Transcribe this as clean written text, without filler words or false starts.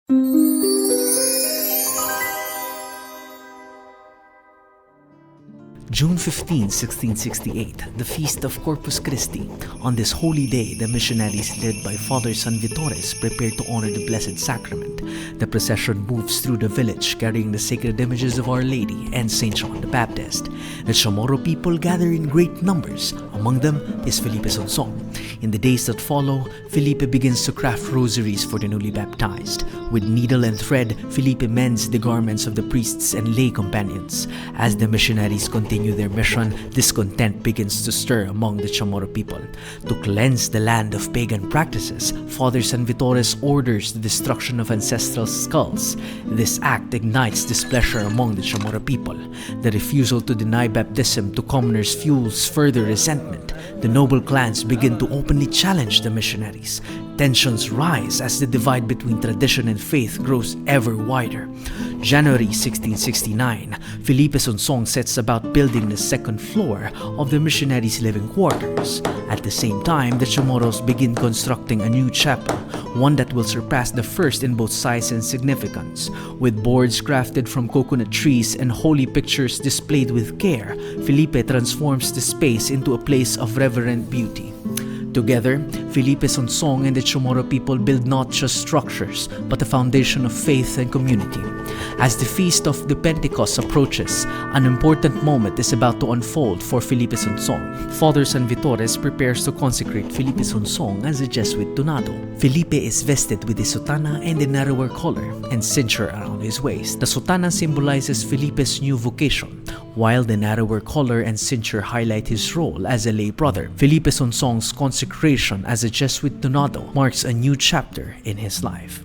June 15, 1668, the feast of Corpus Christi. On this holy day, the missionaries led by Father San Vitores prepared to honor the Blessed Sacrament. The procession moves through the village carrying the sacred images of Our Lady and Saint John the Baptist. The Chamorro people gather in great numbers. Among them is Felipe Sonsong. In the days that follow, Felipe begins to craft rosaries for the newly baptized. With needle and thread, Felipe mends the garments of the priests and lay companions. As the missionaries continue their mission, discontent begins to stir among the Chamorro people. To cleanse the land of pagan practices, Father San Vitores orders the destruction of ancestral skulls. This act ignites displeasure among the Chamorro people. The refusal to deny baptism to commoners fuels further resentment. The noble clans begin to openly challenge the missionaries. Tensions rise as the divide between tradition and faith grows ever wider. January 1669, Felipe Sonsong sets about building the second floor of the missionaries' living quarters. At the same time, the Chamorros begin constructing a new chapel, one that will surpass the first in both size and significance. With boards crafted from coconut trees and holy pictures displayed with care, Felipe transforms the space into a place of reverent beauty. Together, Felipe Sonsong and the Chamorro people build not just structures, but a foundation of faith and community. As the feast of the Pentecost approaches, an important moment is about to unfold for Felipe Sonsong. Father San Vitores prepares to consecrate Felipe Sonsong as a Jesuit donado. Felipe is vested with a sotana and a narrower collar and cincture around his waist. The sotana symbolizes Felipe's new vocation, while the narrower collar and cincture highlight his role as a lay brother. Felipe Sonsong's consecration as a Jesuit donado marks a new chapter in his life.